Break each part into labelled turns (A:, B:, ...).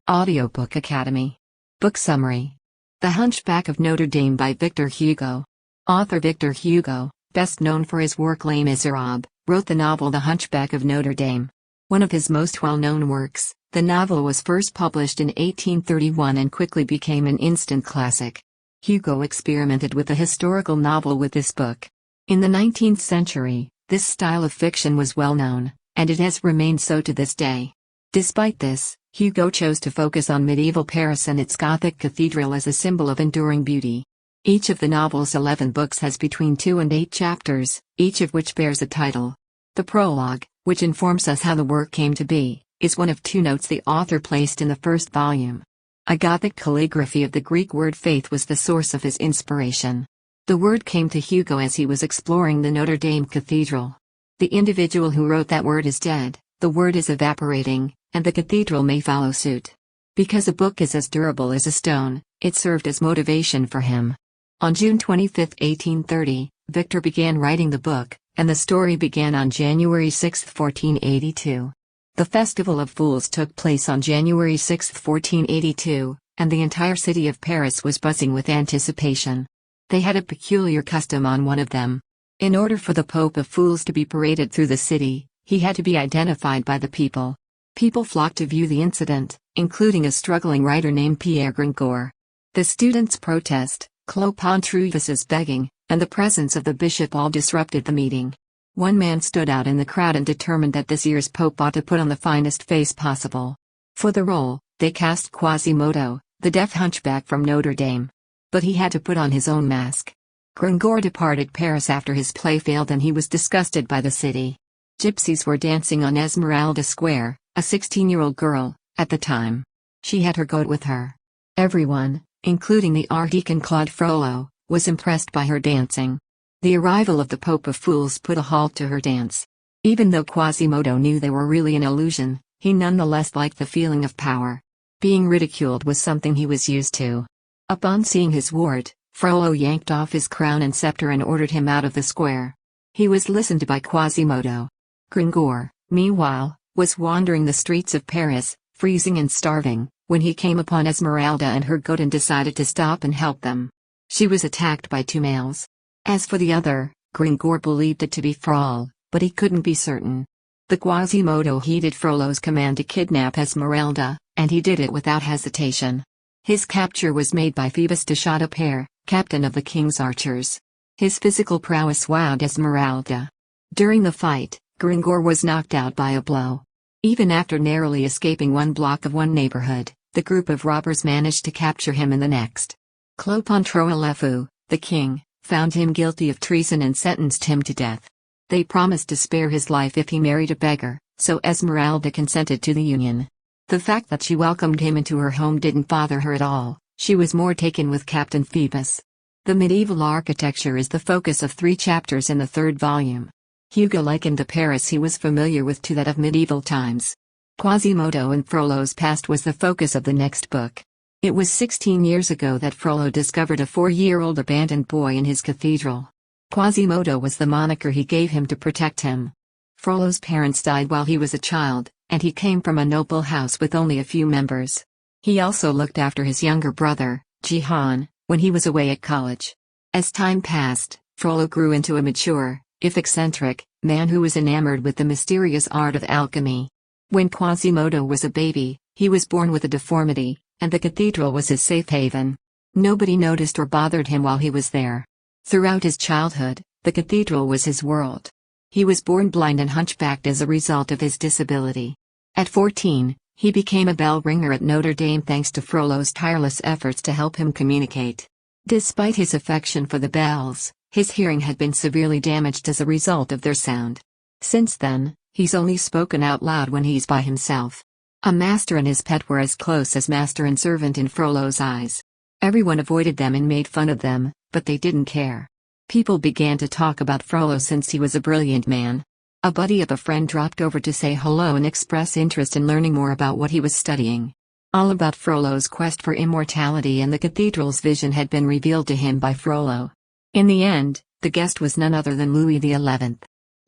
A: Audiobook Academy. Book Summary. The Hunchback of Notre Dame by Victor Hugo. Author Victor Hugo, best known for his work Les Miserables, wrote the novel The Hunchback of Notre Dame. One of his most well-known works, the novel was first published in 1831 and quickly became an instant classic. Hugo experimented with the historical novel with this book. In the 19th century, this style of fiction was well known, and it has remained so to this day. Despite this, Hugo chose to focus on medieval Paris and its Gothic cathedral as a symbol of enduring beauty. Each of the novel's 11 books has between 2 and 8 chapters, each of which bears a title. The prologue, which informs us how the work came to be, is one of 2 notes the author placed in the first volume. A Gothic calligraphy of the Greek word faith was the source of his inspiration. The word came to Hugo as he was exploring the Notre Dame Cathedral. The individual who wrote that word is dead, the word is evaporating, and the cathedral may follow suit. Because a book is as durable as a stone, it served as motivation for him. On June 25, 1830, Victor began writing the book, and the story began on January 6, 1482. The Festival of Fools took place on January 6, 1482, and the entire city of Paris was buzzing with anticipation. They had a peculiar custom on one of them. In order for the Pope of Fools to be paraded through the city, he had to be identified by the people. People flocked to view the incident, including a struggling writer named Pierre Gringoire. The students' protest, Clopontrevis' begging, and the presence of the bishop all disrupted the meeting. One man stood out in the crowd and determined that this year's pope ought to put on the finest face possible. For the role, they cast Quasimodo, the deaf hunchback from Notre Dame. But he had to put on his own mask. Gringoire departed Paris after his play failed and he was disgusted by the city. Gypsies were dancing on Esmeralda Square, a 16-year-old girl, at the time. She had her goat with her. Everyone, including the Archdeacon Claude Frollo, was impressed by her dancing. The arrival of the Pope of Fools put a halt to her dance. Even though Quasimodo knew they were really an illusion, he nonetheless liked the feeling of power. Being ridiculed was something he was used to. Upon seeing his ward, Frollo yanked off his crown and scepter and ordered him out of the square. He was listened to by Quasimodo. Gringoire, meanwhile, was wandering the streets of Paris, freezing and starving, when he came upon Esmeralda and her goat and decided to stop and help them. She was attacked by 2 males. As for the other, Gringoire believed it to be Frollo, but he couldn't be certain. The Quasimodo heeded Frollo's command to kidnap Esmeralda, and he did it without hesitation. His capture was made by Phoebus de Châteaupers, captain of the king's archers. His physical prowess wowed Esmeralda. During the fight, Gringoire was knocked out by a blow. Even after narrowly escaping one block of one neighborhood, the group of robbers managed to capture him in the next. Clopontrevis, the king, found him guilty of treason and sentenced him to death. They promised to spare his life if he married a beggar, so Esmeralda consented to the union. The fact that she welcomed him into her home didn't bother her at all, she was more taken with Captain Phoebus. The medieval architecture is the focus of 3 chapters in the 3rd volume. Hugo likened the Paris he was familiar with to that of medieval times. Quasimodo and Frollo's past was the focus of the next book. It was 16 years ago that Frollo discovered a 4-year-old abandoned boy in his cathedral. Quasimodo was the moniker he gave him to protect him. Frollo's parents died while he was a child, and he came from a noble house with only a few members. He also looked after his younger brother, Jihan, when he was away at college. As time passed, Frollo grew into a mature, if eccentric, man who was enamored with the mysterious art of alchemy. When Quasimodo was a baby, he was born with a deformity, and the cathedral was his safe haven. Nobody noticed or bothered him while he was there. Throughout his childhood, the cathedral was his world. He was born blind and hunchbacked as a result of his disability. At 14, he became a bell ringer at Notre Dame thanks to Frollo's tireless efforts to help him communicate. Despite his affection for the bells, his hearing had been severely damaged as a result of their sound. Since then, he's only spoken out loud when he's by himself. A master and his pet were as close as master and servant in Frollo's eyes. Everyone avoided them and made fun of them, but they didn't care. People began to talk about Frollo since he was a brilliant man. A buddy of a friend dropped over to say hello and express interest in learning more about what he was studying. All about Frollo's quest for immortality and the cathedral's vision had been revealed to him by Frollo. In the end, the guest was none other than Louis XI.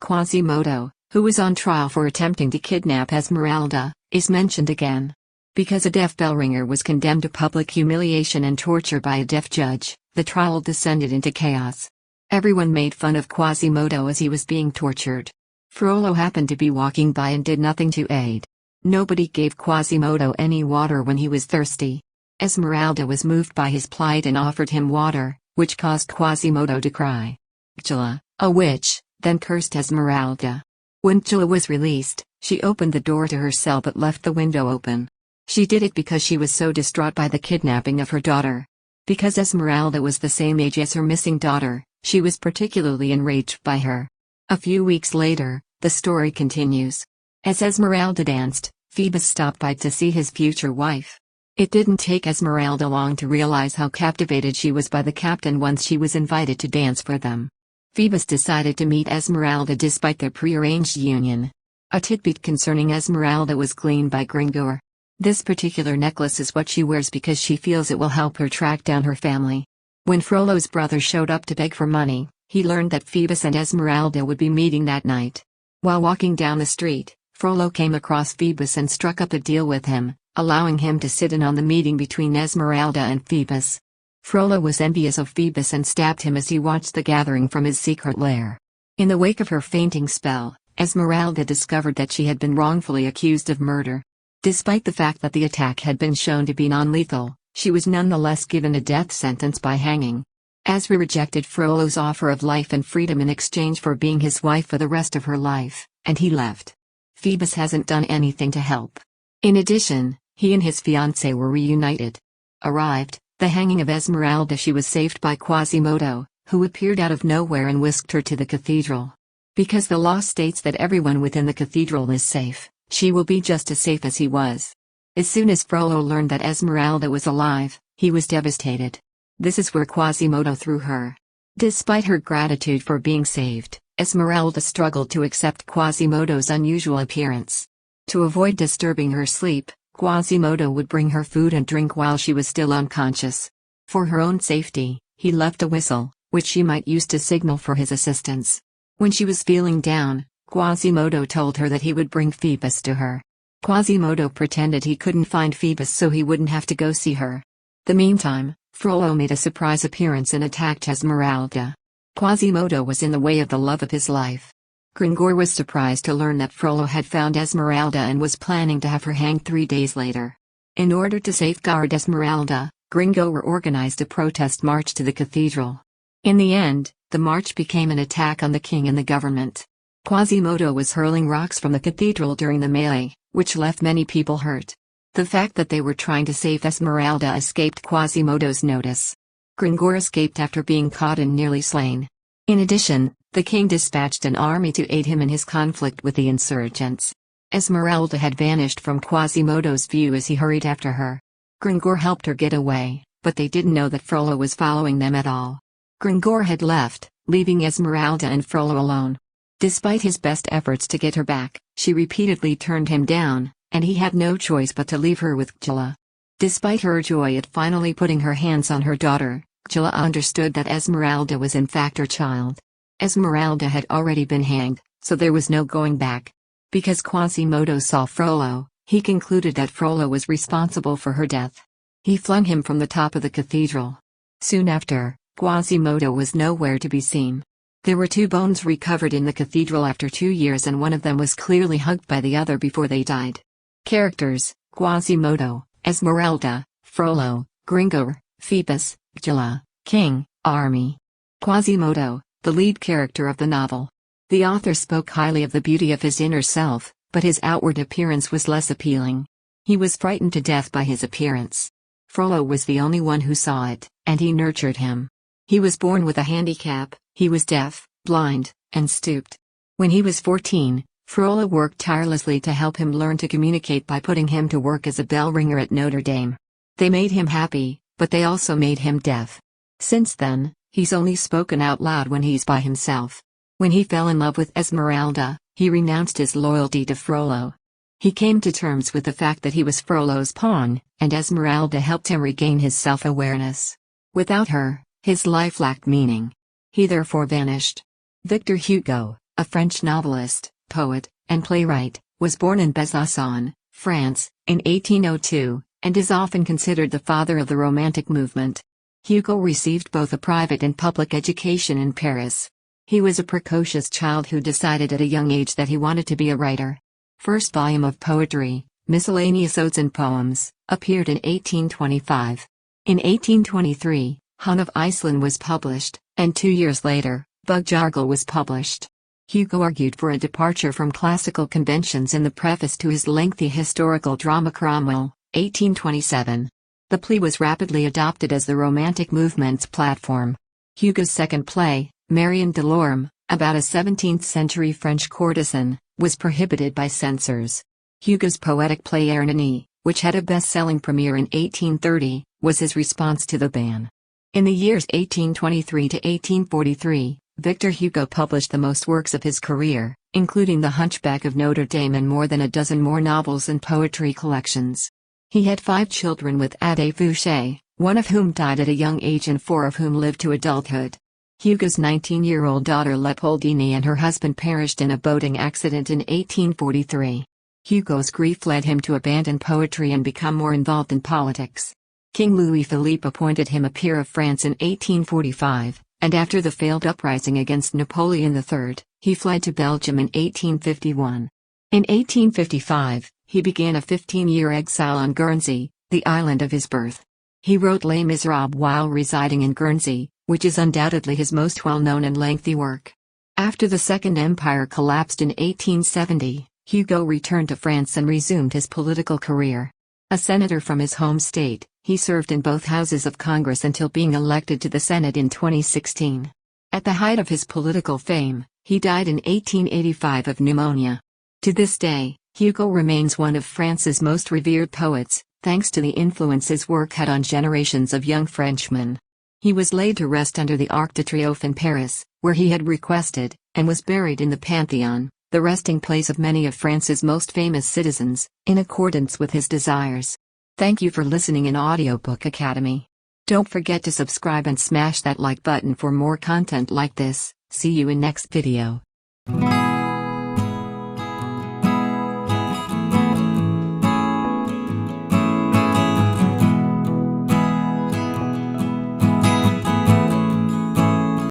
A: Quasimodo, who was on trial for attempting to kidnap Esmeralda, is mentioned again. Because a deaf bell ringer was condemned to public humiliation and torture by a deaf judge, the trial descended into chaos. Everyone made fun of Quasimodo as he was being tortured. Frollo happened to be walking by and did nothing to aid. Nobody gave Quasimodo any water when he was thirsty. Esmeralda was moved by his plight and offered him water, which caused Quasimodo to cry. Gila, a witch, then cursed Esmeralda. When Gila was released, she opened the door to her cell but left the window open. She did it because she was so distraught by the kidnapping of her daughter. Because Esmeralda was the same age as her missing daughter, she was particularly enraged by her. A few weeks later, the story continues. As Esmeralda danced, Phoebus stopped by to see his future wife. It didn't take Esmeralda long to realize how captivated she was by the captain once she was invited to dance for them. Phoebus decided to meet Esmeralda despite their prearranged union. A tidbit concerning Esmeralda was gleaned by Gringoire. This particular necklace is what she wears because she feels it will help her track down her family. When Frollo's brother showed up to beg for money, he learned that Phoebus and Esmeralda would be meeting that night. While walking down the street, Frollo came across Phoebus and struck up a deal with him, allowing him to sit in on the meeting between Esmeralda and Phoebus. Frollo was envious of Phoebus and stabbed him as he watched the gathering from his secret lair. In the wake of her fainting spell, Esmeralda discovered that she had been wrongfully accused of murder. Despite the fact that the attack had been shown to be non-lethal, she was nonetheless given a death sentence by hanging. Esra rejected Frollo's offer of life and freedom in exchange for being his wife for the rest of her life, and he left. Phoebus hasn't done anything to help. In addition, he and his fiancée were reunited. Arrived, the hanging of Esmeralda, she was saved by Quasimodo, who appeared out of nowhere and whisked her to the cathedral. Because the law states that everyone within the cathedral is safe, she will be just as safe as he was. As soon as Frollo learned that Esmeralda was alive, he was devastated. This is where Quasimodo threw her. Despite her gratitude for being saved, Esmeralda struggled to accept Quasimodo's unusual appearance. To avoid disturbing her sleep, Quasimodo would bring her food and drink while she was still unconscious. For her own safety, he left a whistle, which she might use to signal for his assistance. When she was feeling down, Quasimodo told her that he would bring Phoebus to her. Quasimodo pretended he couldn't find Phoebus so he wouldn't have to go see her. The meantime, Frollo made a surprise appearance and attacked Esmeralda. Quasimodo was in the way of the love of his life. Gringoire was surprised to learn that Frollo had found Esmeralda and was planning to have her hanged 3 days later. In order to safeguard Esmeralda, Gringoire organized a protest march to the cathedral. In the end, the march became an attack on the king and the government. Quasimodo was hurling rocks from the cathedral during the melee, which left many people hurt. The fact that they were trying to save Esmeralda escaped Quasimodo's notice. Gringoire escaped after being caught and nearly slain. In addition, the king dispatched an army to aid him in his conflict with the insurgents. Esmeralda had vanished from Quasimodo's view as he hurried after her. Gringoire helped her get away, but they didn't know that Frollo was following them at all. Gringoire had left, leaving Esmeralda and Frollo alone. Despite his best efforts to get her back, she repeatedly turned him down, and he had no choice but to leave her with Gila. Despite her joy at finally putting her hands on her daughter, Gila understood that Esmeralda was in fact her child. Esmeralda had already been hanged, so there was no going back. Because Quasimodo saw Frollo, he concluded that Frollo was responsible for her death. He flung him from the top of the cathedral. Soon after, Quasimodo was nowhere to be seen. There were 2 bones recovered in the cathedral after 2 years, and one of them was clearly hugged by the other before they died. Characters: Quasimodo, Esmeralda, Frollo, Gringoire, Phoebus, Gila, King, Army. Quasimodo, the lead character of the novel. The author spoke highly of the beauty of his inner self, but his outward appearance was less appealing. He was frightened to death by his appearance. Frollo was the only one who saw it, and he nurtured him. He was born with a handicap, he was deaf, blind, and stooped. When he was 14, Frollo worked tirelessly to help him learn to communicate by putting him to work as a bell ringer at Notre Dame. They made him happy, but they also made him deaf. Since then, he's only spoken out loud when he's by himself. When he fell in love with Esmeralda, he renounced his loyalty to Frollo. He came to terms with the fact that he was Frollo's pawn, and Esmeralda helped him regain his self-awareness. Without her, his life lacked meaning. He therefore vanished. Victor Hugo, a French novelist, poet, and playwright, was born in Besançon, France, in 1802, and is often considered the father of the Romantic movement. Hugo received both a private and public education in Paris. He was a precocious child who decided at a young age that he wanted to be a writer. First volume of poetry, Miscellaneous Odes and Poems, appeared in 1825. In 1823, Hun of Iceland was published, and 2 years later, Bugjargal was published. Hugo argued for a departure from classical conventions in the preface to his lengthy historical drama Cromwell, 1827. The plea was rapidly adopted as the Romantic movement's platform. Hugo's second play, Marion Delorme, about a 17th-century French courtesan, was prohibited by censors. Hugo's poetic play Hernani, which had a best-selling premiere in 1830, was his response to the ban. In the years 1823 to 1843, Victor Hugo published the most works of his career, including The Hunchback of Notre Dame and more than a dozen more novels and poetry collections. He had 5 children with Adé Fouché, one of whom died at a young age and 4 of whom lived to adulthood. Hugo's 19-year-old daughter Leopoldine and her husband perished in a boating accident in 1843. Hugo's grief led him to abandon poetry and become more involved in politics. King Louis-Philippe appointed him a peer of France in 1845, and after the failed uprising against Napoleon III, he fled to Belgium in 1851. In 1855, he began a 15-year exile on Guernsey, the island of his birth. He wrote Les Miserables while residing in Guernsey, which is undoubtedly his most well-known and lengthy work. After the Second Empire collapsed in 1870, Hugo returned to France and resumed his political career. A senator from his home state, he served in both houses of Congress until being elected to the Senate in 2016. At the height of his political fame, he died in 1885 of pneumonia. To this day, Hugo remains one of France's most revered poets, thanks to the influence his work had on generations of young Frenchmen. He was laid to rest under the Arc de Triomphe in Paris, where he had requested, and was buried in the Pantheon, the resting place of many of France's most famous citizens, in accordance with his desires. Thank you for listening in Audiobook Academy. Don't forget to subscribe and smash that like button for more content like this. See you in next video.